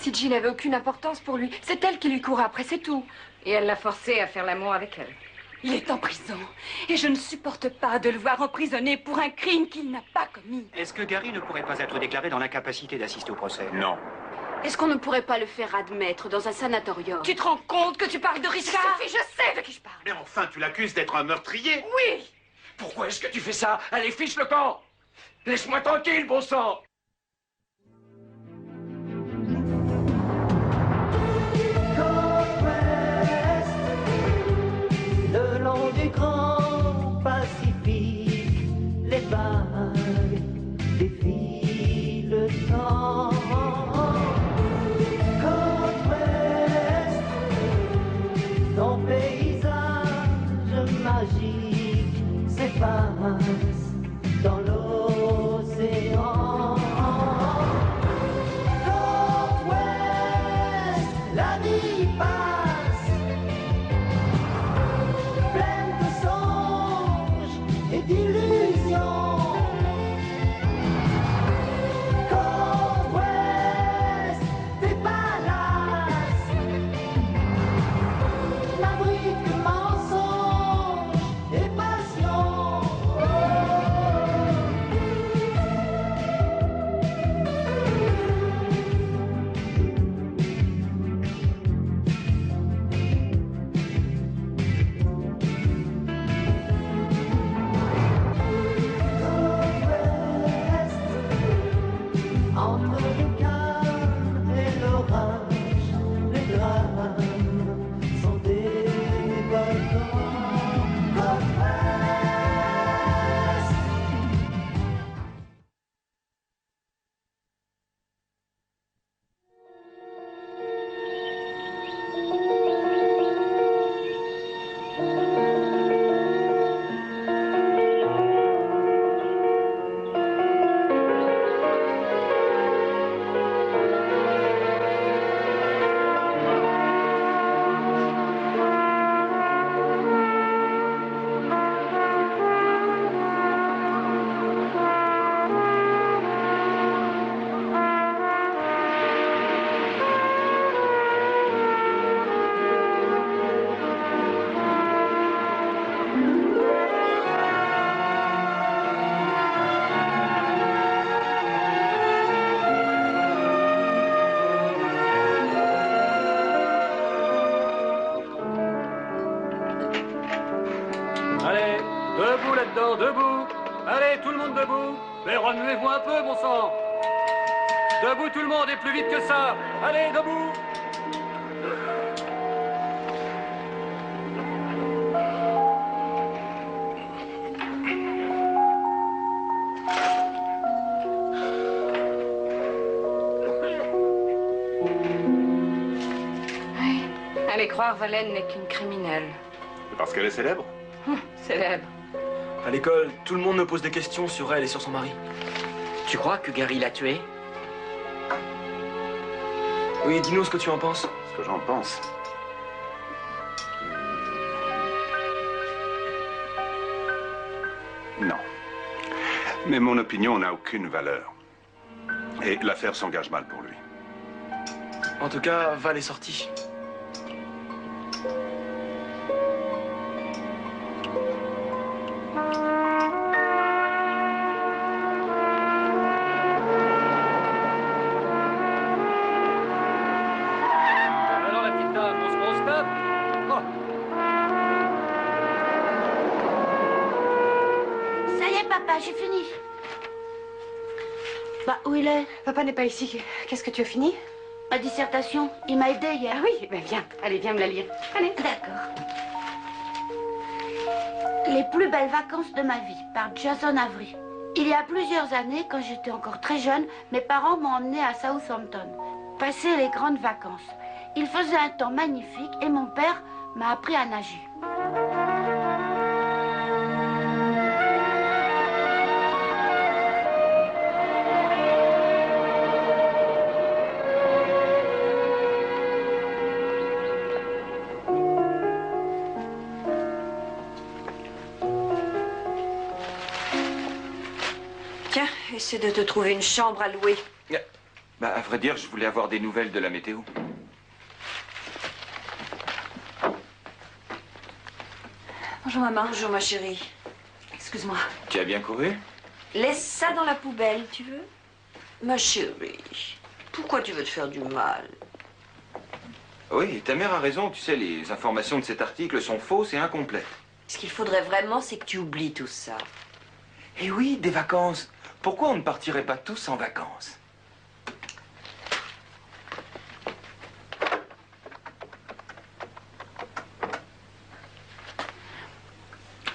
Si Jill n'avait aucune importance pour lui, c'est elle qui lui courait après, c'est tout. Et elle l'a forcé à faire l'amour avec elle. Il est en prison et je ne supporte pas de le voir emprisonné pour un crime qu'il n'a pas commis. Est-ce que Gary ne pourrait pas être déclaré dans l'incapacité d'assister au procès? Non. Est-ce qu'on ne pourrait pas le faire admettre dans un sanatorium? Tu te rends compte que tu parles de Richard? Sophie, je sais de qui je parle. Mais enfin, tu l'accuses d'être un meurtrier? Oui. Pourquoi est-ce que tu fais ça? Allez, fiche le camp! Laisse-moi tranquille, bon sang! Le long du grand Pacifique, les vagues défient le temps. Côte ouest, ton paysage magique s'efface dans l'océan. Côte ouest, la vie passe, pleine de songes et d'illusions. Côte ouest, tes palaces n'abritent que mensonges et passions. Entre le calme et l'orage, les drames sont des volcans. Côte ouest. Allez, debout là-dedans, debout. Allez, tout le monde debout. Mais remuez-vous un peu, bon sang. Debout tout le monde et plus vite que ça. Allez, debout. Oui. Allez croire, Valène n'est qu'une criminelle. C'est parce qu'elle est célèbre? Célèbre. À l'école, tout le monde me pose des questions sur elle et sur son mari. Tu crois que Gary l'a tué? Oui, dis-nous ce que tu en penses. Ce que j'en pense. Non. Mais mon opinion n'a aucune valeur. Et l'affaire s'engage mal pour lui. En tout cas, Val est sortie. Alors la petite dame, on se tape. Oh. Ça y est, papa, j'ai fini. Bah, où il est? Papa n'est pas ici. Qu'est-ce que tu as fini? Ma dissertation, il m'a aidé hier. Ah oui, ben viens. Allez, viens me la lire. Allez. D'accord. Les plus belles vacances de ma vie, par Jason Avery. Il y a plusieurs années, quand j'étais encore très jeune, mes parents m'ont emmené à Southampton, passer les grandes vacances. Il faisait un temps magnifique et mon père m'a appris à nager. Tiens, essaie de te trouver une chambre à louer. Bah, à vrai dire, je voulais avoir des nouvelles de la météo. Bonjour, maman. Bonjour, ma chérie. Excuse-moi. Tu as bien couru? Laisse ça dans la poubelle, tu veux? Ma chérie, pourquoi tu veux te faire du mal? Oui, ta mère a raison. Tu sais, les informations de cet article sont fausses et incomplètes. Ce qu'il faudrait vraiment, c'est que tu oublies tout ça. Eh oui, des vacances. Pourquoi on ne partirait pas tous en vacances?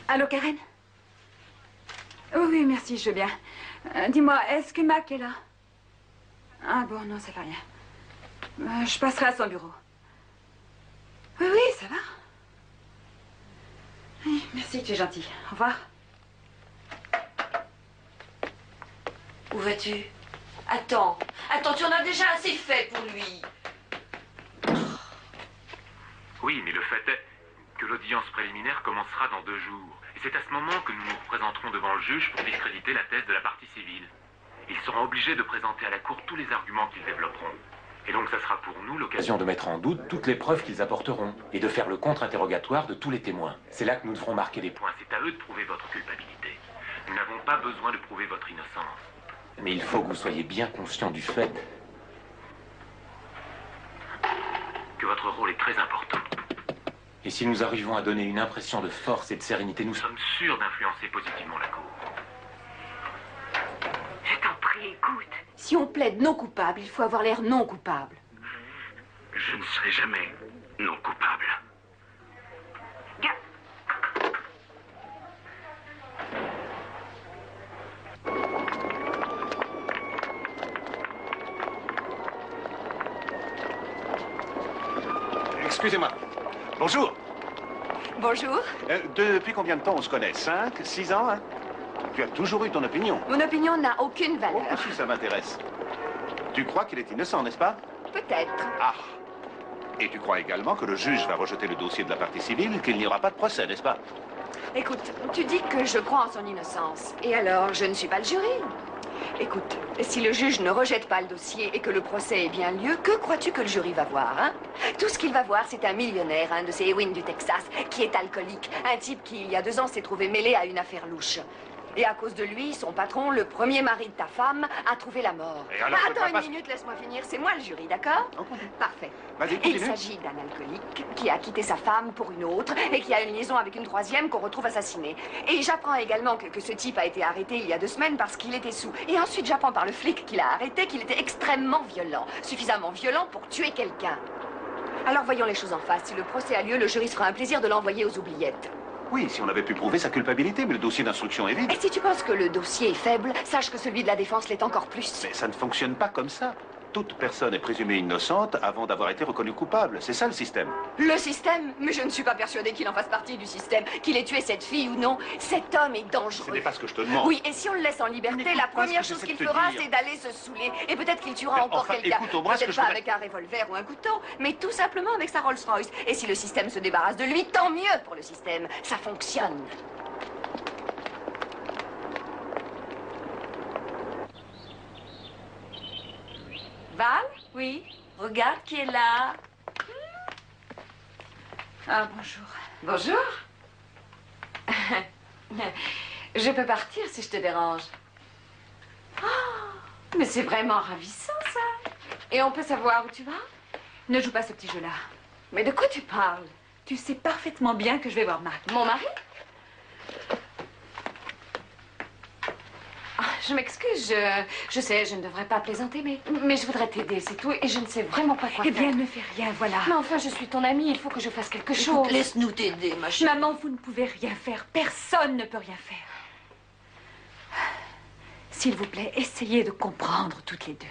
Allô, Karen? Oui, merci, je veux bien. Dis-moi, est-ce que Mac est là? Ah bon, non, ça fait rien. Je passerai à son bureau. Oui, oui, ça va. Oui, merci, tu es gentil. Au revoir. Où vas-tu? Attends, tu en as déjà assez fait pour lui. Oui, mais le fait est que l'audience préliminaire commencera dans 2 jours. Et c'est à ce moment que nous nous représenterons devant le juge pour discréditer la thèse de la partie civile. Ils seront obligés de présenter à la cour tous les arguments qu'ils développeront. Et donc ça sera pour nous l'occasion de mettre en doute toutes les preuves qu'ils apporteront et de faire le contre-interrogatoire de tous les témoins. C'est là que nous devrons marquer des points. C'est à eux de prouver votre culpabilité. Nous n'avons pas besoin de prouver votre innocence. Mais il faut que vous soyez bien conscient du fait que votre rôle est très important. Et si nous arrivons à donner une impression de force et de sérénité, nous sommes sûrs d'influencer positivement la cour. Je t'en prie, écoute. Si on plaide non coupable, il faut avoir l'air non coupable. Je ne serai jamais non coupable. Excusez-moi. Bonjour. Bonjour. Depuis combien de temps on se connaît? 5, 6 ans, hein? Tu as toujours eu ton opinion. Mon opinion n'a aucune valeur. Oh, si ça m'intéresse. Tu crois qu'il est innocent, n'est-ce pas? Peut-être. Ah. Et tu crois également que le juge va rejeter le dossier de la partie civile, qu'il n'y aura pas de procès, n'est-ce pas? Écoute, tu dis que je crois en son innocence. Et alors, je ne suis pas le jury. Écoute, si le juge ne rejette pas le dossier et que le procès ait bien lieu, que crois-tu que le jury va voir, hein? Tout ce qu'il va voir, c'est un millionnaire, un de ces Ewing du Texas, qui est alcoolique. Un type qui, il y a 2 ans, s'est trouvé mêlé à une affaire louche. Et à cause de lui, son patron, le premier mari de ta femme, a trouvé la mort. Alors, attends une minute, laisse-moi finir. C'est moi le jury, d'accord? Parfait. Il s'agit d'un alcoolique qui a quitté sa femme pour une autre et qui a une liaison avec une 3e qu'on retrouve assassinée. Et j'apprends également que ce type a été arrêté il y a 2 semaines parce qu'il était sous. Et ensuite, j'apprends par le flic qui l'a arrêté qu'il était extrêmement violent. Suffisamment violent pour tuer quelqu'un. Alors voyons les choses en face. Si le procès a lieu, le jury se fera un plaisir de l'envoyer aux oubliettes. Oui, si on avait pu prouver sa culpabilité, mais le dossier d'instruction est vide. Et si tu penses que le dossier est faible, sache que celui de la défense l'est encore plus. Mais ça ne fonctionne pas comme ça. Toute personne est présumée innocente avant d'avoir été reconnue coupable. C'est ça le système. Le système? Mais je ne suis pas persuadée qu'il en fasse partie du système. Qu'il ait tué cette fille ou non, cet homme est dangereux. Ce n'est pas ce que je te demande. Oui, et si on le laisse en liberté, la première chose qu'il fera, c'est d'aller se saouler. Et peut-être qu'il tuera encore quelqu'un. Peut-être pas avec un revolver ou un couteau, mais tout simplement avec sa Rolls-Royce. Et si le système se débarrasse de lui, tant mieux pour le système. Ça fonctionne. Val? Oui? Regarde qui est là. Ah, bonjour. Bonjour. Je peux partir si je te dérange. Oh, mais c'est vraiment ravissant, ça. Et on peut savoir où tu vas? Ne joue pas ce petit jeu-là. Mais de quoi tu parles? Tu sais parfaitement bien que je vais voir Mac. Mon mari? Je m'excuse, je sais, je ne devrais pas plaisanter, mais je voudrais t'aider, c'est tout, et je ne sais vraiment pas quoi faire. Eh bien, ne fais rien, voilà. Mais enfin, je suis ton amie, il faut que je fasse quelque chose. Laisse-nous t'aider, ma chérie. Maman, vous ne pouvez rien faire. Personne ne peut rien faire. S'il vous plaît, essayez de comprendre toutes les deux.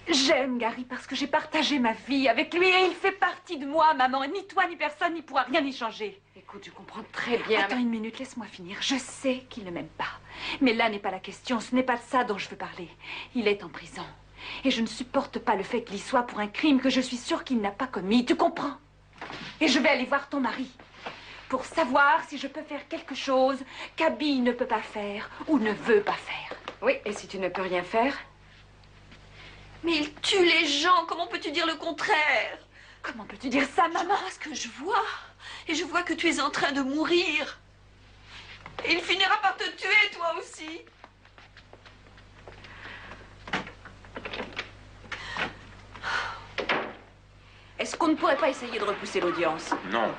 J'aime Gary parce que j'ai partagé ma vie avec lui et il fait partie de moi, maman. Ni toi, ni personne n'y pourra rien y changer. Écoute, je comprends très bien. Attends une minute, laisse-moi finir. Je sais qu'il ne m'aime pas. Mais là n'est pas la question. Ce n'est pas de ça dont je veux parler. Il est en prison. Et je ne supporte pas le fait qu'il y soit pour un crime que je suis sûre qu'il n'a pas commis. Tu comprends? Et je vais aller voir ton mari pour savoir si je peux faire quelque chose qu'Abby ne peut pas faire ou ne veut pas faire. Oui, et si tu ne peux rien faire? Mais il tue les gens. Comment peux-tu dire le contraire? Comment peux-tu dire ça, maman? Parce que je vois. Et je vois que tu es en train de mourir. Et il finira par te tuer, toi aussi. Est-ce qu'on ne pourrait pas essayer de repousser l'audience? Non.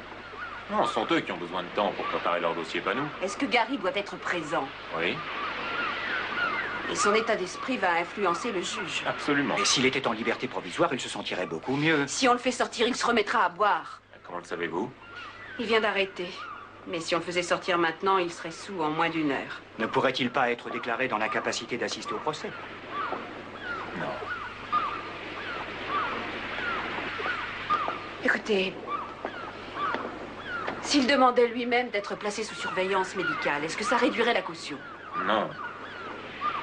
Non, ce sont eux qui ont besoin de temps pour préparer leur dossier, pas nous. Est-ce que Gary doit être présent? Oui, Et son état d'esprit va influencer le juge. absolument. Et s'il était en liberté provisoire, il se sentirait beaucoup mieux. Si on le fait sortir, il se remettra à boire. Comment le savez-vous? Il vient d'arrêter. Mais si on le faisait sortir maintenant, il serait saoul en moins d'1 heure. Ne pourrait-il pas être déclaré dans l'incapacité d'assister au procès? Non. Écoutez, s'il demandait lui-même d'être placé sous surveillance médicale, est-ce que ça réduirait la caution? Non.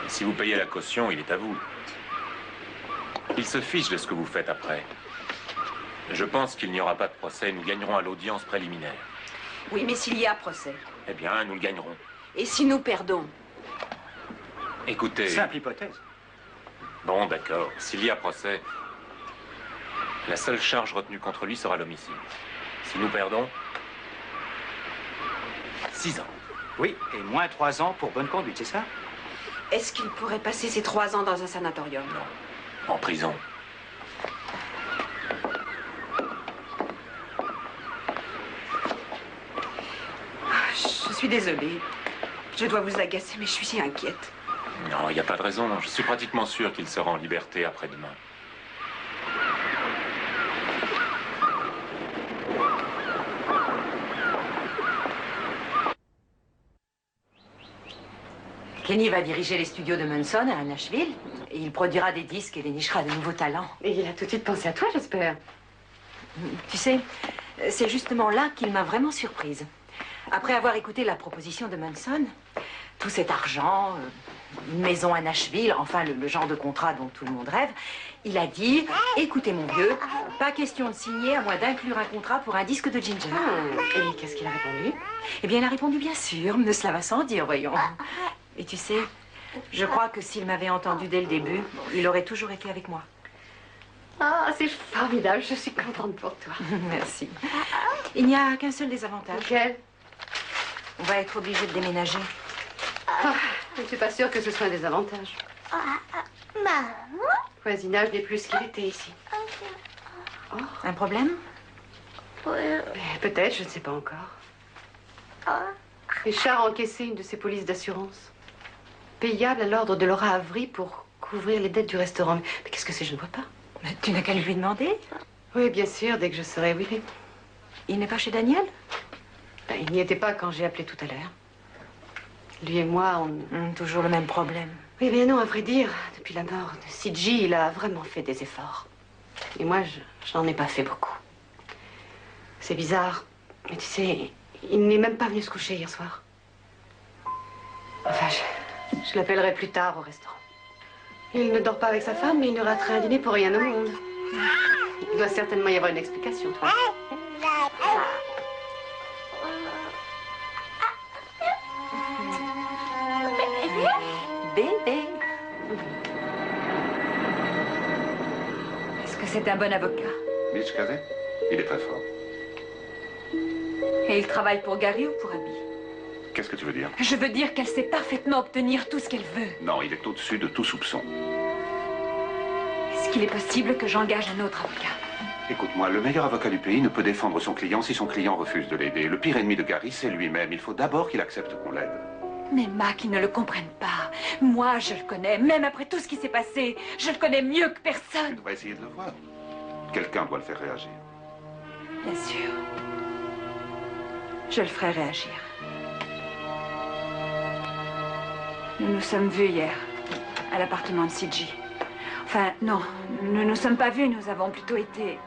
Et si vous payez la caution, il est à vous. Il se fiche de ce que vous faites après. Je pense qu'il n'y aura pas de procès. Nous gagnerons à l'audience préliminaire. Oui, mais s'il y a procès. Eh bien, nous le gagnerons. Et si nous perdons? Écoutez... Simple hypothèse. Bon, d'accord. S'il y a procès, la seule charge retenue contre lui sera l'homicide. Si nous perdons, 6 ans. Oui, et moins 3 ans pour bonne conduite, c'est ça? Est-ce qu'il pourrait passer ces 3 ans dans un sanatorium? Non. En prison. Je suis désolée. Je dois vous agacer, mais je suis si inquiète. Non, il n'y a pas de raison. Je suis pratiquement sûr qu'il sera en liberté après-demain. Kenny va diriger les studios de Munson à Nashville. Et il produira des disques et dénichera de nouveaux talents. Et il a tout de suite pensé à toi, j'espère. Tu sais, c'est justement là qu'il m'a vraiment surprise. Après avoir écouté la proposition de Munson, tout cet argent, une maison à Nashville, enfin le genre de contrat dont tout le monde rêve, il a dit, écoutez mon vieux, pas question de signer à moins d'inclure un contrat pour un disque de Ginger. Et qu'est-ce qu'il a répondu? Eh bien, il a répondu bien sûr, mais cela va sans dire, voyons. Et tu sais, je crois que s'il m'avait entendu dès le début, il aurait toujours été avec moi. Ah, c'est formidable, je suis contente pour toi. Merci. Il n'y a qu'un seul désavantage. Quel? On va être obligé de déménager. Ah, je ne suis pas sûre que ce soit un désavantage. Maman? Le voisinage n'est plus ce qu'il était ici. Oh. Un problème? Peut-être, je ne sais pas encore. Richard a encaissé une de ses polices d'assurance. Payable à l'ordre de Laura Avery pour couvrir les dettes du restaurant. Mais qu'est-ce que c'est? Je ne vois pas. Mais tu n'as qu'à lui demander. Oui, bien sûr, dès que je serai, oui. Il n'est pas chez Daniel? Ben, il n'y était pas quand j'ai appelé tout à l'heure. Lui et moi, on... toujours le même problème. Oui, mais non, à vrai dire, depuis la mort de CG, il a vraiment fait des efforts. Et moi, j'en ai pas fait beaucoup. C'est bizarre, mais tu sais, il n'est même pas venu se coucher hier soir. Enfin, je l'appellerai plus tard au restaurant. Il ne dort pas avec sa femme, mais il ne raterait un dîner pour rien au monde. Il doit certainement y avoir une explication, toi. Bébé. Est-ce que c'est un bon avocat? Mitch Cazet, il est très fort. Et il travaille pour Gary ou pour Abby? Qu'est-ce que tu veux dire? Je veux dire qu'elle sait parfaitement obtenir tout ce qu'elle veut. Non, il est au-dessus de tout soupçon. Est-ce qu'il est possible que j'engage un autre avocat? Écoute-moi, le meilleur avocat du pays ne peut défendre son client si son client refuse de l'aider. Le pire ennemi de Gary, c'est lui-même. Il faut d'abord qu'il accepte qu'on l'aide. Mais Mac, ils ne le comprennent pas. Moi, je le connais. Même après tout ce qui s'est passé, je le connais mieux que personne. Tu devrais essayer de le voir. Quelqu'un doit le faire réagir. Bien sûr. Je le ferai réagir. Nous nous sommes vus hier, à l'appartement de CG. Enfin, non, nous ne nous sommes pas vus. Nous avons plutôt été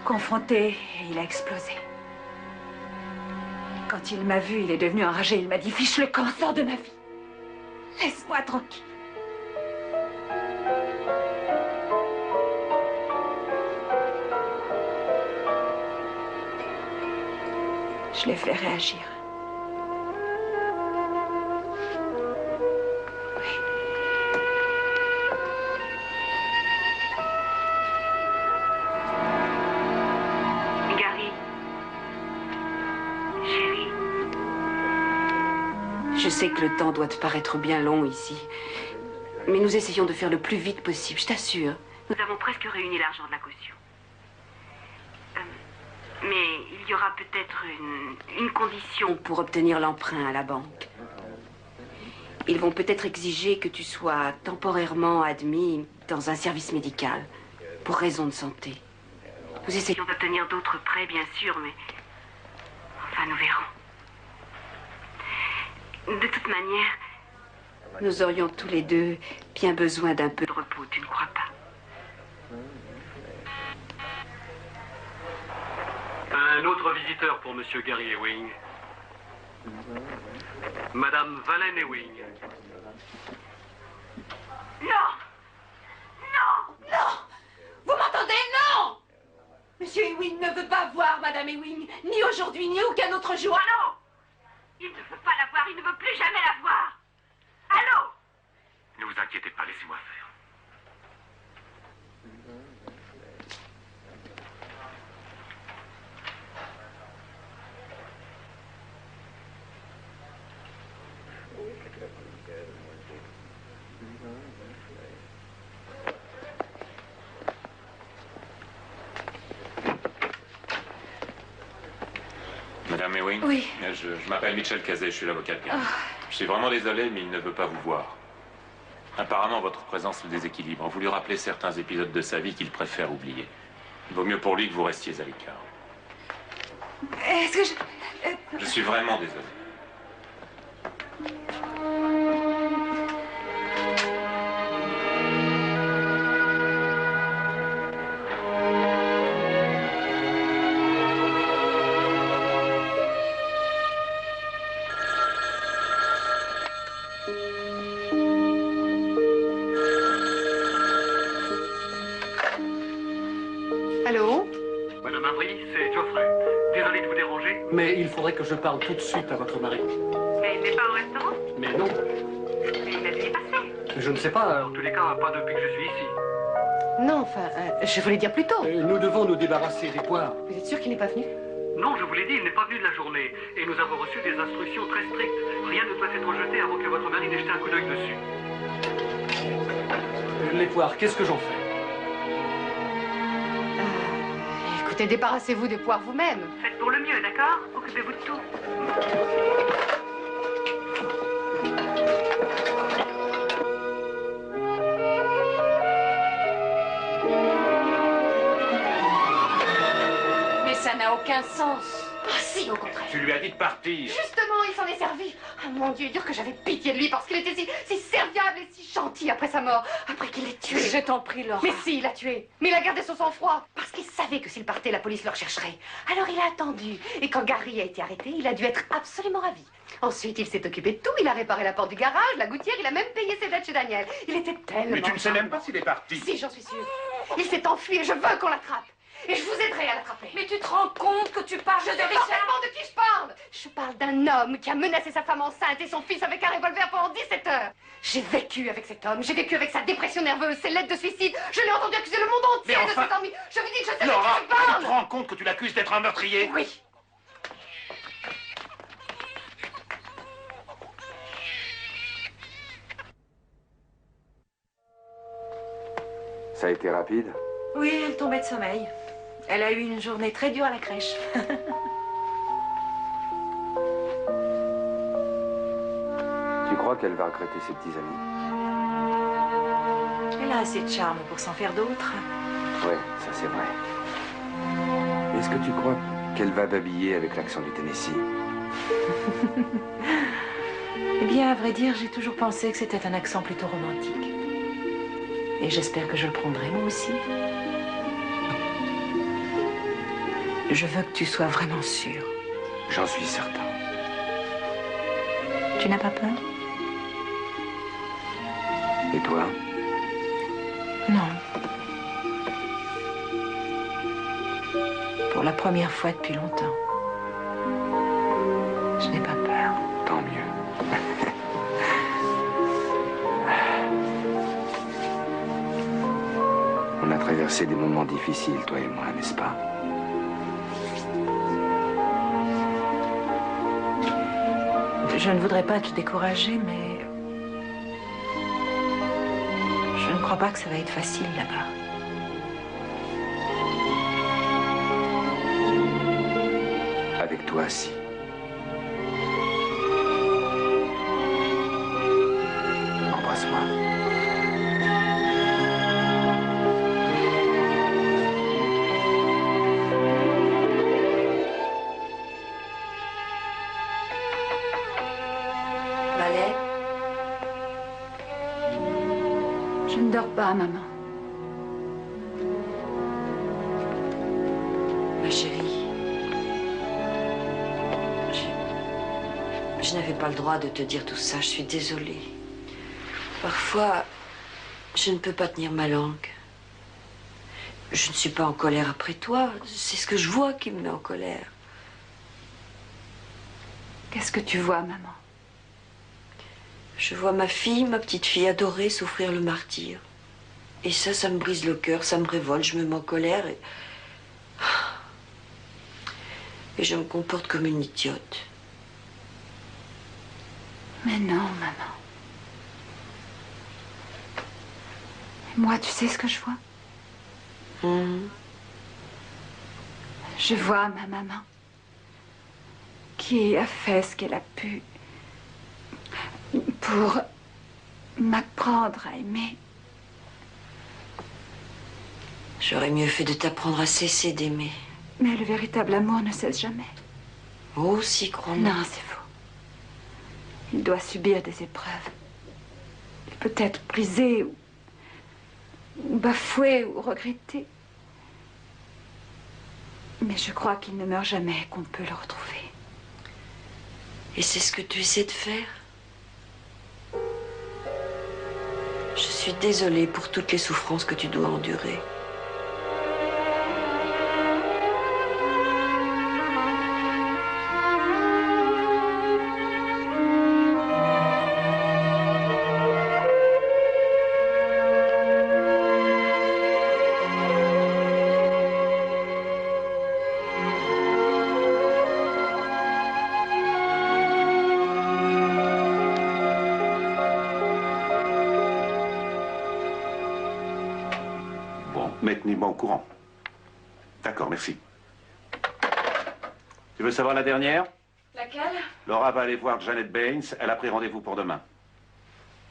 confrontés et il a explosé. Quand il m'a vu, il est devenu enragé. Il m'a dit, fiche le camp, sors de ma vie. Laisse-moi tranquille. Je l'ai fait réagir. Oui. Je sais que le temps doit te paraître bien long ici. Mais nous essayons de faire le plus vite possible, je t'assure. Nous avons presque réuni l'argent de la caution. Mais il y aura peut-être une condition pour obtenir l'emprunt à la banque. Ils vont peut-être exiger que tu sois temporairement admis dans un service médical, pour raison de santé. Nous essayons d'obtenir d'autres prêts, bien sûr, mais... Enfin, nous verrons. De toute manière, nous aurions tous les deux bien besoin d'un peu de repos, tu ne crois pas? Un autre visiteur pour Monsieur Gary Ewing. Madame Valen Ewing. Non! Non! Non! Vous m'entendez? Non! Monsieur Ewing ne veut pas voir Madame Ewing, ni aujourd'hui, ni aucun autre jour. Allô? Il ne veut pas la voir, il ne veut plus jamais la voir. Allô? Ne vous inquiétez pas, laissez-moi faire. Madame Ewing? Oui. Je m'appelle Michel Cazet, je suis l'avocat de Gary. Je suis vraiment désolé, mais il ne veut pas vous voir. Apparemment, votre présence le déséquilibre. Vous lui rappelez certains épisodes de sa vie qu'il préfère oublier. Il vaut mieux pour lui que vous restiez à l'écart. Est-ce que Je suis vraiment désolé. Allô? Madame Avery, c'est Geoffrey. Désolé de vous déranger, mais il faudrait que je parle tout de suite à votre mari. Mais il n'est pas au restaurant? Mais non. Mais il m'a dit passer. Je ne sais pas, en tous les cas, pas depuis que je suis ici. Non, enfin, je voulais dire plus tôt. Nous devons nous débarrasser des poires. Vous êtes sûr qu'il n'est pas venu? Non, je vous l'ai dit, il n'est pas venu de la journée. Et nous avons reçu des instructions très strictes. Rien ne doit être jeté avant que votre mari n'ait jeté un coup d'œil dessus. Les poires, qu'est-ce que j'en fais? Écoutez, débarrassez-vous des poires vous-même. Faites pour le mieux, d'accord? Occupez-vous de tout. Mais ça n'a aucun sens. Ah si, au contraire. Tu lui as dit de partir. Justement, il s'en est servi. Ah mon Dieu, dire que j'avais pitié de lui parce qu'il était si serviable et si gentil après sa mort, après qu'il l'ait tué. Je t'en prie, Laura. Mais si, il l'a tué. Mais il a gardé son sang-froid parce qu'il savait que s'il partait, la police le rechercherait. Alors il a attendu. Et quand Gary a été arrêté, il a dû être absolument ravi. Ensuite, il s'est occupé de tout. Il a réparé la porte du garage, la gouttière, il a même payé ses dettes chez Daniel. Il était tellement... Mais tu ne sais même pas s'il est parti. Si, j'en suis sûre. Il s'est enfui et je veux qu'on l'attrape. Et je vous aiderai à l'attraper. Mais tu te rends compte que tu parles de Richard? Parfaitement de qui je parle. Je parle d'un homme qui a menacé sa femme enceinte et son fils avec un revolver pendant 17 heures. J'ai vécu avec cet homme, j'ai vécu avec sa dépression nerveuse, ses lettres de suicide. Je l'ai entendu accuser le monde entier de cet homme. Je vous dis que je sais de qui je parle. Tu te rends compte que tu l'accuses d'être un meurtrier? Oui. Ça a été rapide? Oui, elle tombait de sommeil. Elle a eu une journée très dure à la crèche. Tu crois qu'elle va regretter ses petits amis? Elle a assez de charme pour s'en faire d'autres. Ouais, ça c'est vrai. Est-ce que tu crois qu'elle va babiller avec l'accent du Tennessee? Eh bien, à vrai dire, j'ai toujours pensé que c'était un accent plutôt romantique. Et j'espère que je le prendrai moi aussi. Je veux que tu sois vraiment sûr. J'en suis certain. Tu n'as pas peur? Et toi? Non. Pour la première fois depuis longtemps. Je n'ai pas peur. Tant mieux. On a traversé des moments difficiles, toi et moi, n'est-ce pas? Je ne voudrais pas te décourager, mais... je ne crois pas que ça va être facile là-bas. Avec toi, si. Embrasse-moi. Valet? Je ne dors pas, maman. Ma chérie, je n'avais pas le droit de te dire tout ça, je suis désolée. Parfois, je ne peux pas tenir ma langue. Je ne suis pas en colère après toi, c'est ce que je vois qui me met en colère. Qu'est-ce que tu vois, maman? Je vois ma fille, ma petite fille adorée, souffrir le martyre. Et ça me brise le cœur, ça me révolte, je me mets en colère et je me comporte comme une idiote. Mais non, maman. Et moi, tu sais ce que je vois? Je vois ma maman qui a fait ce qu'elle a pu pour m'apprendre à aimer. J'aurais mieux fait de t'apprendre à cesser d'aimer. Mais le véritable amour ne cesse jamais. Oh, si, crois-moi. Non, c'est faux. Il doit subir des épreuves. Il peut être brisé ou bafoué ou regretté. Mais je crois qu'il ne meurt jamais, qu'on peut le retrouver. Et c'est ce que tu essaies de faire? Je suis désolée pour toutes les souffrances que tu dois endurer. Tenez-moi au courant. D'accord, merci. Tu veux savoir la dernière? Laquelle? Laura va aller voir Janet Baines. Elle a pris rendez-vous pour demain.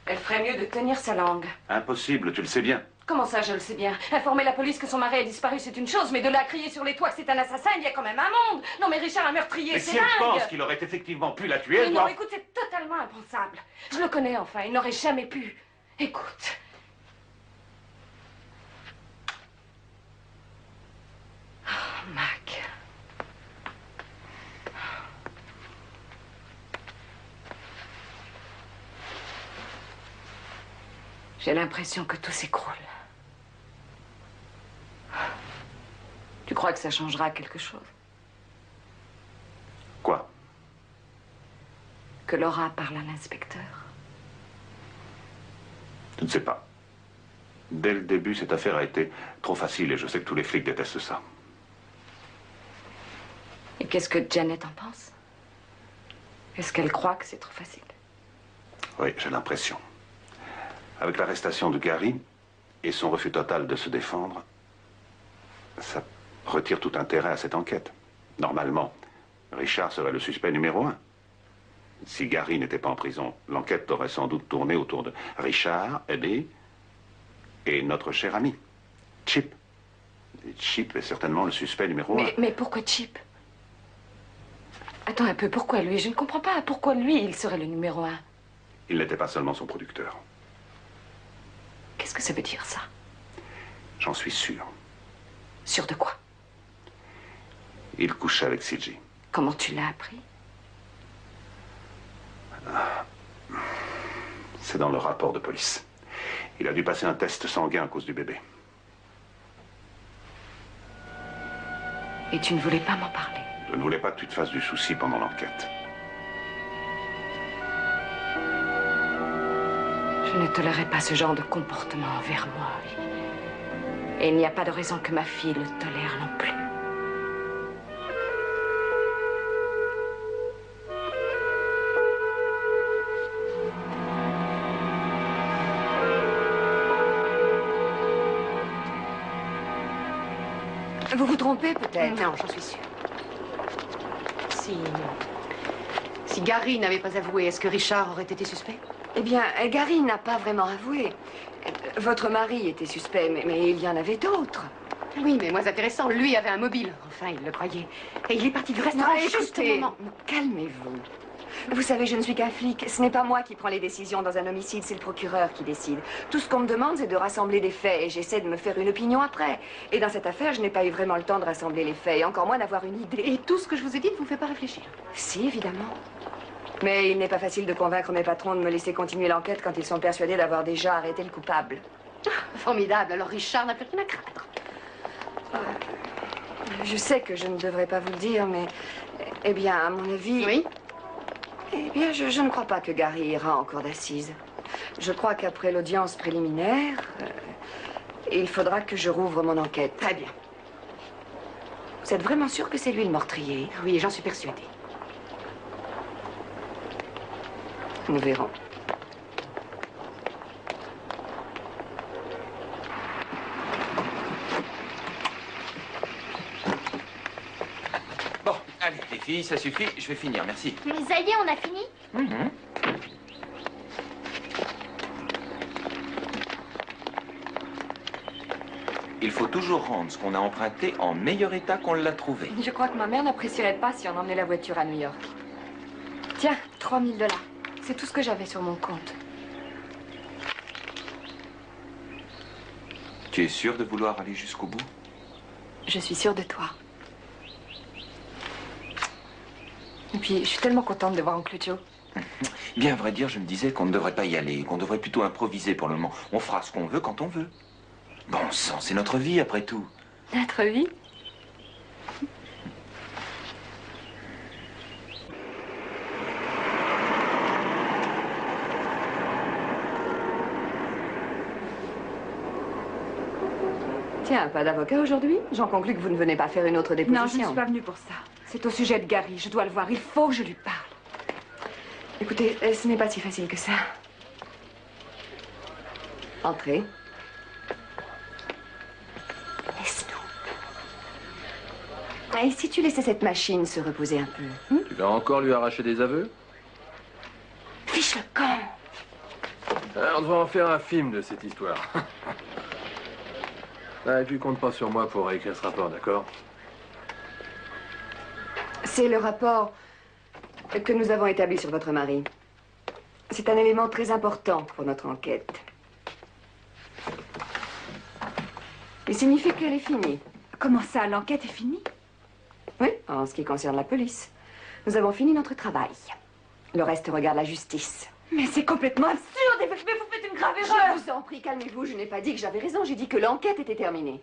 Elle ferait mieux de tenir sa langue. Impossible, tu le sais bien. Comment ça, je le sais bien? Informer la police que son mari a disparu, c'est une chose, mais de la crier sur les toits que c'est un assassin, il y a quand même un monde. Non, mais Richard a meurtrier, Mais c'est si elle dingue. pense qu'il aurait effectivement pu la tuer, Mais elle non, doit... écoute, c'est totalement impensable. Je le connais, enfin, il n'aurait jamais pu. Écoute... Oh, Mac. J'ai l'impression que tout s'écroule. Tu crois que ça changera quelque chose? Quoi? Que Laura parle à l'inspecteur. Je ne sais pas. Dès le début, cette affaire a été trop facile et je sais que tous les flics détestent ça. Et qu'est-ce que Janet en pense? Est-ce qu'elle croit que c'est trop facile? Oui, j'ai l'impression. Avec l'arrestation de Gary et son refus total de se défendre, ça retire tout intérêt à cette enquête. Normalement, Richard serait le suspect numéro 1. Si Gary n'était pas en prison, l'enquête aurait sans doute tourné autour de Richard, Eddie et notre cher ami, Chip. Et Chip est certainement le suspect numéro 1. Mais pourquoi Chip? Attends un peu, pourquoi lui? Je ne comprends pas. Pourquoi lui, il serait le numéro 1? Il n'était pas seulement son producteur. Qu'est-ce que ça veut dire, ça? J'en suis sûr. Sûr de quoi? Il couchait avec CG. Comment tu l'as appris? C'est dans le rapport de police. Il a dû passer un test sanguin à cause du bébé. Et tu ne voulais pas m'en parler? Je ne voulais pas que tu te fasses du souci pendant l'enquête. Je ne tolérerai pas ce genre de comportement envers moi. Et il n'y a pas de raison que ma fille le tolère non plus. Vous vous trompez peut-être? Non, j'en suis sûre. Si Gary n'avait pas avoué, est-ce que Richard aurait été suspect? Eh bien, Gary n'a pas vraiment avoué. Votre mari était suspect, mais il y en avait d'autres. Oui, mais moins intéressant, lui avait un mobile. Enfin, il le croyait. Et il est parti du restaurant juste au moment. Calmez-vous. Vous savez, je ne suis qu'un flic. Ce n'est pas moi qui prends les décisions dans un homicide, c'est le procureur qui décide. Tout ce qu'on me demande, c'est de rassembler des faits, et j'essaie de me faire une opinion après. Et dans cette affaire, je n'ai pas eu vraiment le temps de rassembler les faits, et encore moins d'avoir une idée. Et tout ce que je vous ai dit ne vous fait pas réfléchir? Si, évidemment. Mais il n'est pas facile de convaincre mes patrons de me laisser continuer l'enquête quand ils sont persuadés d'avoir déjà arrêté le coupable. Formidable, alors Richard n'a plus rien à craindre. Je sais que je ne devrais pas vous le dire, mais... Eh bien, à mon avis... Oui? Eh bien, je ne crois pas que Gary ira en cour d'assises. Je crois qu'après l'audience préliminaire, il faudra que je rouvre mon enquête. Très bien. Vous êtes vraiment sûr que c'est lui le meurtrier? Oui, j'en suis persuadée. Nous verrons. Bon, allez, les filles, ça suffit, je vais finir, merci. Mais ça y est, on a fini? Il faut toujours rendre ce qu'on a emprunté en meilleur état qu'on l'a trouvé. Je crois que ma mère n'apprécierait pas si on emmenait la voiture à New York. Tiens, 3 000 $. C'est tout ce que j'avais sur mon compte. Tu es sûr de vouloir aller jusqu'au bout? Je suis sûre de toi. Et puis, je suis tellement contente de voir Oncle Joe. Bien, à vrai dire, je me disais qu'on ne devrait pas y aller, qu'on devrait plutôt improviser pour le moment. On fera ce qu'on veut quand on veut. Bon sang, c'est notre vie, après tout. Notre vie? Tiens, pas d'avocat aujourd'hui? J'en conclus que vous ne venez pas faire une autre déposition. Non, je ne suis pas venue pour ça. C'est au sujet de Gary. Je dois le voir. Il faut que je lui parle. Écoutez, ce n'est pas si facile que ça. Entrez. Laisse-nous. Et si tu laissais cette machine se reposer un peu? Tu vas encore lui arracher des aveux? Fiche le camp. On devrait en faire un film de cette histoire. Et tu comptes pas sur moi pour réécrire ce rapport, d'accord? C'est le rapport que nous avons établi sur votre mari. C'est un élément très important pour notre enquête. Il signifie qu'elle est finie. Comment ça, l'enquête est finie? Oui, en ce qui concerne la police. Nous avons fini notre travail. Le reste regarde la justice. Mais c'est complètement absurde. Mais vous faites une grave erreur. Je vous en prie, calmez-vous. Je n'ai pas dit que j'avais raison. J'ai dit que l'enquête était terminée.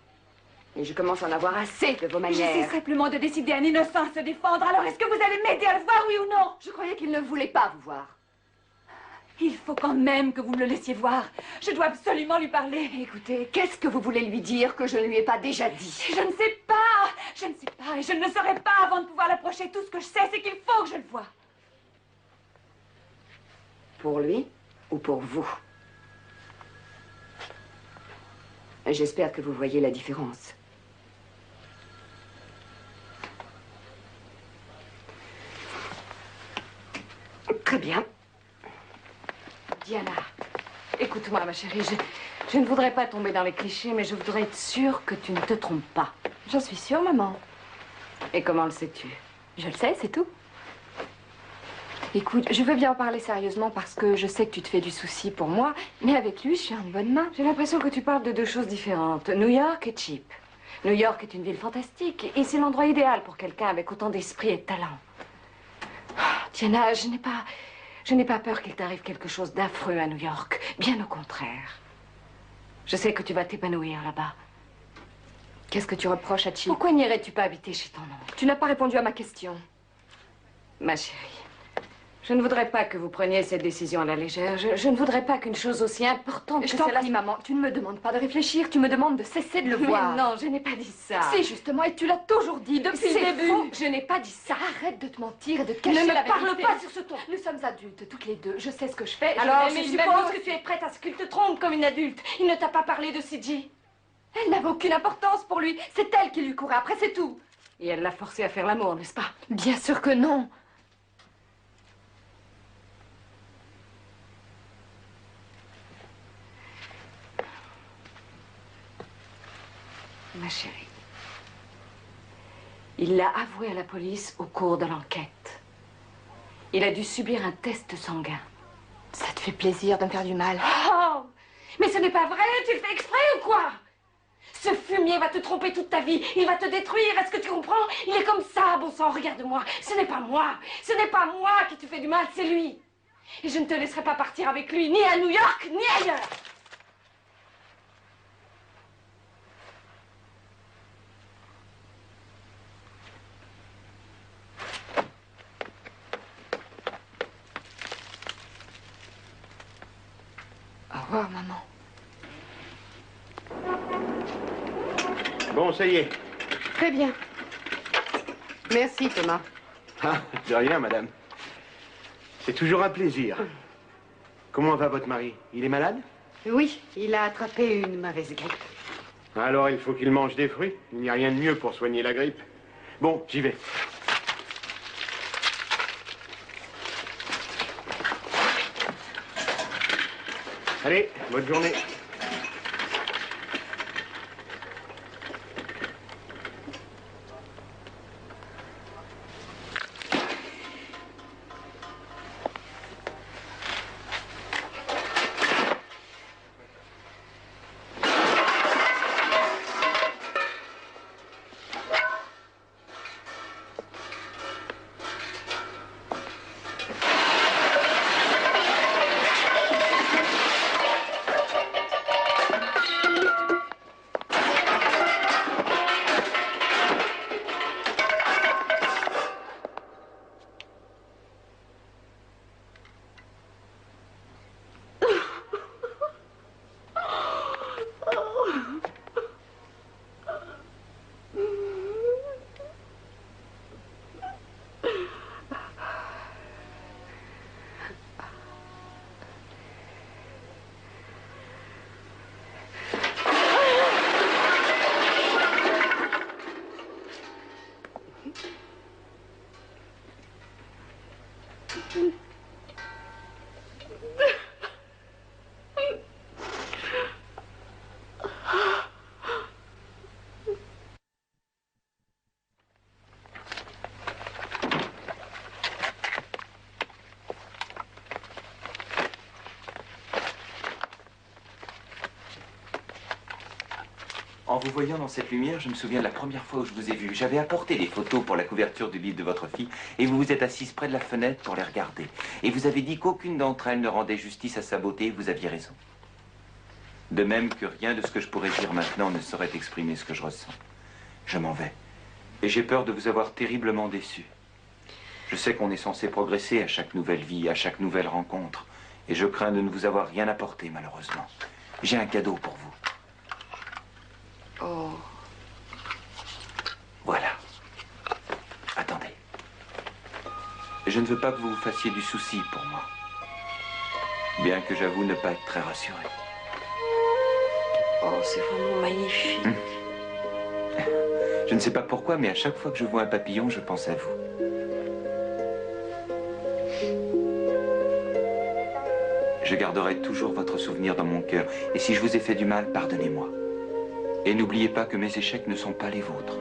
Et je commence à en avoir assez de vos manières. J'essaie simplement de décider à un innocent se défendre. Alors est-ce que vous allez m'aider à le voir, oui ou non? Je croyais qu'il ne voulait pas vous voir. Il faut quand même que vous me le laissiez voir. Je dois absolument lui parler. Écoutez, qu'est-ce que vous voulez lui dire que je ne lui ai pas déjà dit? Je ne sais pas. Je ne sais pas et je ne le saurai pas avant de pouvoir l'approcher. Tout ce que je sais, c'est qu'il faut que je le voie. Pour lui ou pour vous? J'espère que vous voyez la différence. Très bien. Diana, écoute-moi, ma chérie. Je ne voudrais pas tomber dans les clichés, mais je voudrais être sûre que tu ne te trompes pas. J'en suis sûre, maman. Et comment le sais-tu? Je le sais, c'est tout. Écoute, je veux bien en parler sérieusement parce que je sais que tu te fais du souci pour moi, mais avec lui, je suis en bonne main. J'ai l'impression que tu parles de deux choses différentes. New York et cheap. New York est une ville fantastique et c'est l'endroit idéal pour quelqu'un avec autant d'esprit et de talent. Oh, Diana, je n'ai pas peur qu'il t'arrive quelque chose d'affreux à New York. Bien au contraire. Je sais que tu vas t'épanouir là-bas. Qu'est-ce que tu reproches à Chip? Pourquoi n'irais-tu pas habiter chez ton oncle? Tu n'as pas répondu à ma question. Ma chérie, je ne voudrais pas que vous preniez cette décision à la légère. Je ne voudrais pas qu'une chose aussi importante que Je t'en celle-là... prie, maman, tu ne me demandes pas de réfléchir, tu me demandes de cesser de le voir. Mais non, je n'ai pas dit ça. Si, justement, et tu l'as toujours dit depuis le début. Faux. Je n'ai pas dit ça. Arrête de te mentir et de te cacher Ne me la vérité. parle pas sur ce ton. Nous sommes adultes, toutes les deux. Je sais ce que je fais. Alors, je je suppose suppose que tu es prête à ce qu'il te trompe comme une adulte. Il ne t'a pas parlé de CJ. Elle n'avait aucune importance pour lui. C'est elle qui lui courait après, c'est tout. Et elle l'a forcé à faire l'amour, n'est-ce pas? Bien sûr que non. Ma chérie, il l'a avoué à la police au cours de l'enquête. Il a dû subir un test sanguin. Ça te fait plaisir de me faire du mal. Oh! Mais ce n'est pas vrai, tu le fais exprès ou quoi? Ce fumier va te tromper toute ta vie, il va te détruire, est-ce que tu comprends? Il est comme ça, bon sang, regarde-moi. Ce n'est pas moi qui te fais du mal, c'est lui. Et je ne te laisserai pas partir avec lui, ni à New York, ni ailleurs. Au revoir, maman. Bon, ça y est. Très bien. Merci, Thomas. Ah, de rien, madame. C'est toujours un plaisir. Comment va votre mari? Il est malade? Oui, il a attrapé une mauvaise grippe. Alors, il faut qu'il mange des fruits. Il n'y a rien de mieux pour soigner la grippe. Bon, j'y vais. Allez, bonne journée. En vous voyant dans cette lumière, je me souviens de la première fois où je vous ai vu. J'avais apporté des photos pour la couverture du livre de votre fille et vous vous êtes assise près de la fenêtre pour les regarder. Et vous avez dit qu'aucune d'entre elles ne rendait justice à sa beauté et vous aviez raison. De même que rien de ce que je pourrais dire maintenant ne saurait exprimer ce que je ressens. Je m'en vais. Et j'ai peur de vous avoir terriblement déçu. Je sais qu'on est censé progresser à chaque nouvelle vie, à chaque nouvelle rencontre. Et je crains de ne vous avoir rien apporté, malheureusement. J'ai un cadeau pour vous. Oh. Voilà. Attendez. Je ne veux pas que vous vous fassiez du souci pour moi. Bien que j'avoue ne pas être très rassuré. Oh, c'est vraiment magnifique. Je ne sais pas pourquoi, mais à chaque fois que je vois un papillon, je pense à vous. Je garderai toujours votre souvenir dans mon cœur. Et si je vous ai fait du mal, pardonnez-moi. Et n'oubliez pas que mes échecs ne sont pas les vôtres.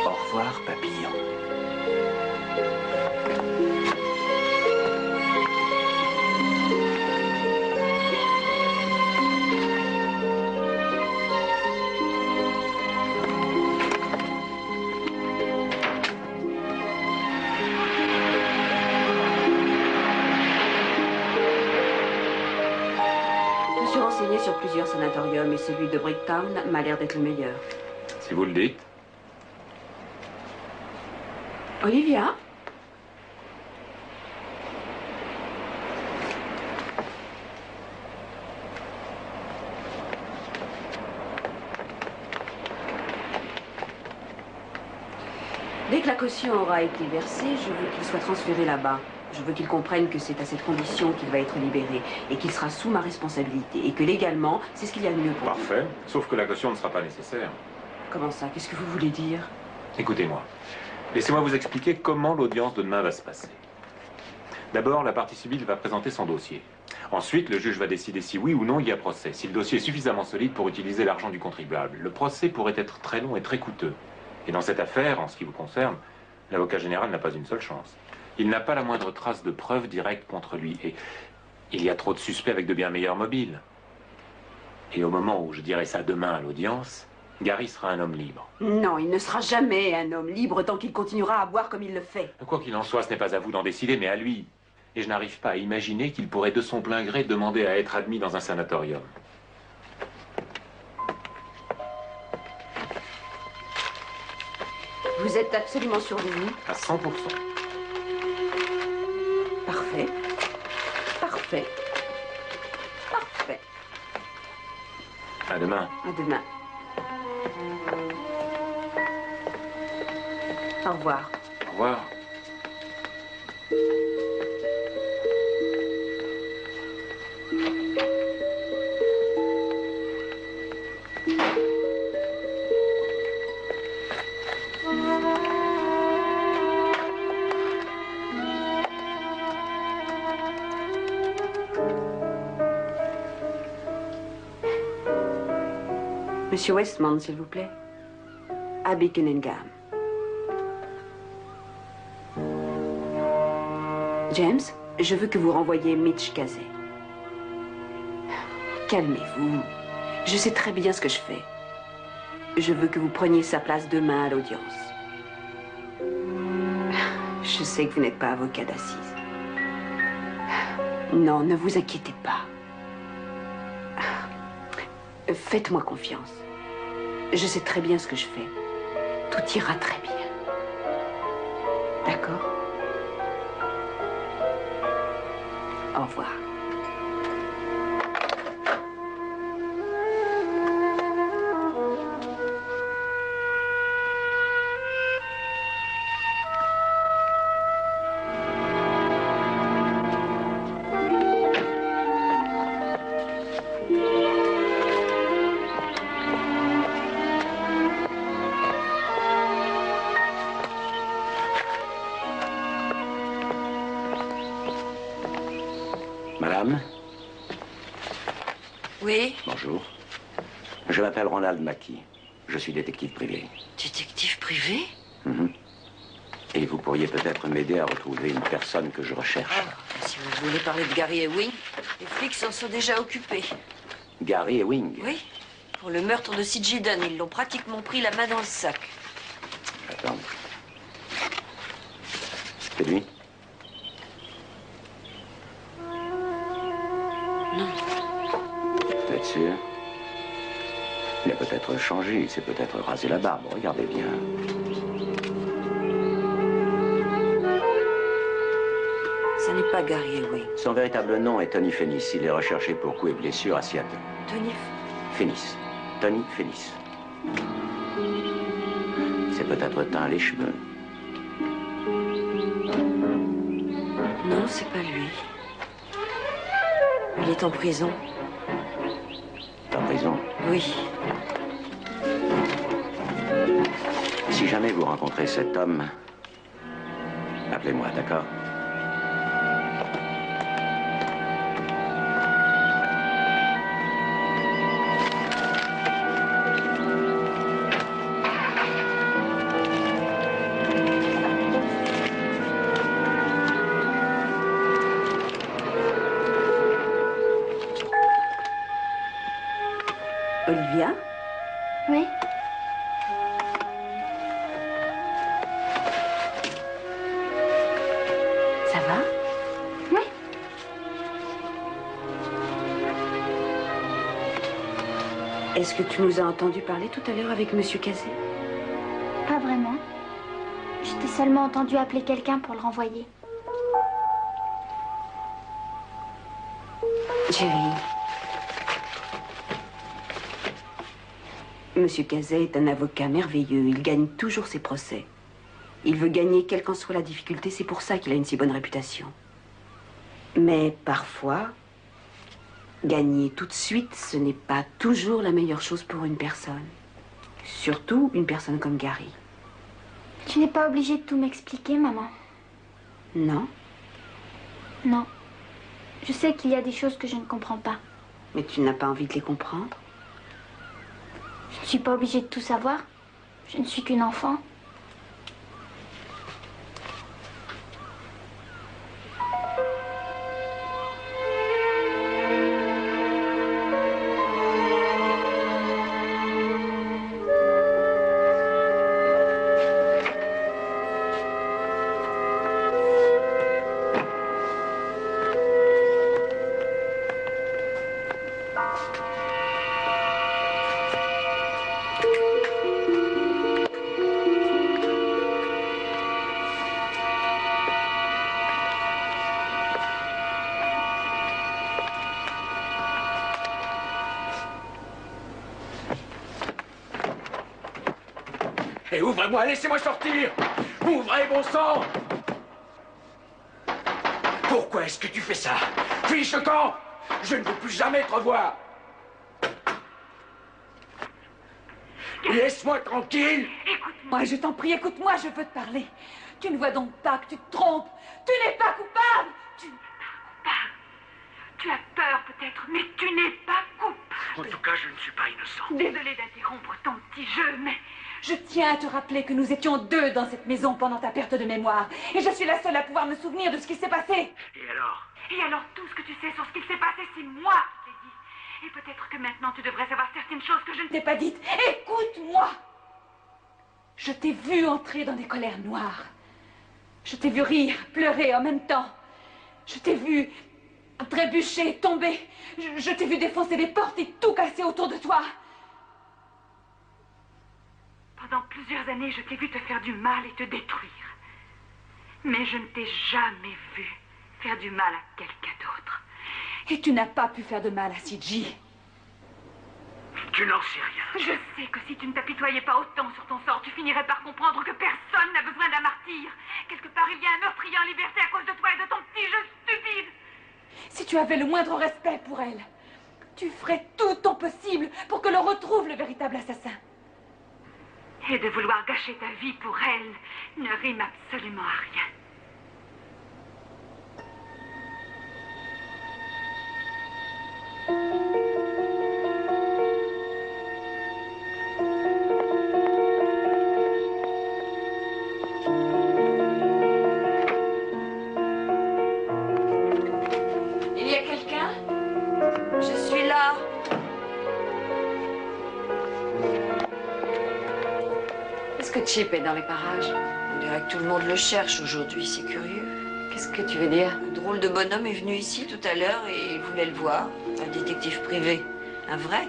Au revoir, papillon. Sur plusieurs sanatoriums et celui de Bricktown m'a l'air d'être le meilleur. Si vous le dites. Olivia? Dès que la caution aura été versée, je veux qu'il soit transféré là-bas. Je veux qu'il comprenne que c'est à cette condition qu'il va être libéré et qu'il sera sous ma responsabilité et que légalement, c'est ce qu'il y a de mieux pour lui. Parfait, sauf que la caution ne sera pas nécessaire. Comment ça? Qu'est-ce que vous voulez dire? Écoutez-moi. Laissez-moi vous expliquer comment l'audience de demain va se passer. D'abord, la partie civile va présenter son dossier. Ensuite, le juge va décider si oui ou non il y a procès, si le dossier est suffisamment solide pour utiliser l'argent du contribuable. Le procès pourrait être très long et très coûteux. Et dans cette affaire, en ce qui vous concerne, l'avocat général n'a pas une seule chance. Il n'a pas la moindre trace de preuve directe contre lui. Et il y a trop de suspects avec de bien meilleurs mobiles. Et au moment où je dirai ça demain à l'audience, Gary sera un homme libre. Non, il ne sera jamais un homme libre tant qu'il continuera à boire comme il le fait. Quoi qu'il en soit, ce n'est pas à vous d'en décider, mais à lui. Et je n'arrive pas à imaginer qu'il pourrait de son plein gré demander à être admis dans un sanatorium. Vous êtes absolument sûr de vous? À 100%. Parfait. Parfait. Parfait. À demain. À demain. Au revoir. Au revoir. Monsieur Westman, s'il vous plaît. Abby Cunningham. James, je veux que vous renvoyiez Mitch Casey. Calmez-vous. Je sais très bien ce que je fais. Je veux que vous preniez sa place demain à l'audience. Je sais que vous n'êtes pas avocat d'assises. Non, ne vous inquiétez pas. Faites-moi confiance. Je sais très bien ce que je fais. Tout ira très bien. D'accord? Au revoir. Madame? Oui? Bonjour. Je m'appelle Ronald Mackie. Je suis détective privé. Détective privé? Mhm. Et vous pourriez peut-être m'aider à retrouver une personne que je recherche. Ah, si vous voulez parler de Gary Ewing, les flics s'en sont déjà occupés. Gary Ewing? Oui. Pour le meurtre de C.J. Dunn, ils l'ont pratiquement pris la main dans le sac. Attends. C'est lui? Non. Vous êtes sûr? Il a peut-être changé, il s'est peut-être rasé la barbe. Regardez bien. Ça n'est pas Gary Ewing. Son véritable nom est Tony Fennis. Il est recherché pour coups et blessures à Seattle. Tony Fennis. Tony Fennis. C'est peut-être teint les cheveux. Non, c'est pas lui. Il est en prison. En prison? Oui. Si jamais vous rencontrez cet homme, appelez-moi, d'accord? Olivia? Oui? Ça va? Oui. Est-ce que tu nous as entendu parler tout à l'heure avec Monsieur Casey? Pas vraiment. Je t'ai seulement entendu appeler quelqu'un pour le renvoyer. Chérie. Monsieur Casey est un avocat merveilleux. Il gagne toujours ses procès. Il veut gagner quelle qu'en soit la difficulté, c'est pour ça qu'il a une si bonne réputation. Mais parfois, gagner tout de suite, ce n'est pas toujours la meilleure chose pour une personne. Surtout une personne comme Gary. Tu n'es pas obligée de tout m'expliquer, maman. Non? Non. Je sais qu'il y a des choses que je ne comprends pas. Mais tu n'as pas envie de les comprendre? Je ne suis pas obligée de tout savoir. Je ne suis qu'une enfant. Et ouvrez-moi, laissez-moi sortir! Ouvrez, bon sang! Pourquoi est-ce que tu fais ça? Fiche le camp! Je ne veux plus jamais te revoir! Laisse-moi tranquille! Écoute-moi, je t'en prie, écoute-moi, je veux te parler. Tu ne vois donc pas que tu te trompes. Tu n'es pas coupable. Tu n'es pas coupable. Tu as peur peut-être, mais tu n'es pas coupable. En tout cas, je ne suis pas innocent. Désolée d'interrompre ton petit jeu, mais je tiens à te rappeler que nous étions deux dans cette maison pendant ta perte de mémoire. Et je suis la seule à pouvoir me souvenir de ce qui s'est passé. Et alors? Et alors, tout ce que tu sais sur ce qui s'est passé, c'est moi qui l'ai dit. Et peut-être que maintenant, tu devrais savoir certaines choses que je ne t'ai pas dites. Écoute-moi! Je t'ai vu entrer dans des colères noires. Je t'ai vu rire, pleurer en même temps. Je t'ai vu trébucher, tomber. Je t'ai vu défoncer des portes et tout casser autour de toi. Pendant plusieurs années, je t'ai vu te faire du mal et te détruire. Mais je ne t'ai jamais vu faire du mal à quelqu'un d'autre. Et tu n'as pas pu faire de mal à CG. Tu n'en sais rien. Je sais que si tu ne t'apitoyais pas autant sur ton sort, tu finirais par comprendre que personne n'a besoin d'un martyr. Quelque part, il y a un meurtrier en liberté à cause de toi et de ton petit jeu stupide. Si tu avais le moindre respect pour elle, tu ferais tout ton possible pour que l'on retrouve le véritable assassin. Et de vouloir gâcher ta vie pour elle ne rime absolument à rien. Il y a quelqu'un? Je suis là. Est-ce que Chip est dans les parages? On dirait que tout le monde le cherche aujourd'hui, c'est curieux. Qu'est-ce que tu veux dire? Un drôle de bonhomme est venu ici tout à l'heure et il voulait le voir. Un détective privé. Un vrai.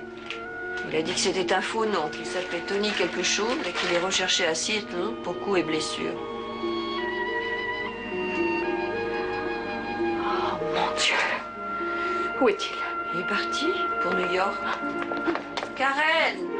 Il a dit que c'était un faux nom, qu'il s'appelait Tony quelque chose et qu'il est recherché à Seattle pour coups et blessures. Oh mon Dieu! Où est-il? Il est parti pour New York. Karen!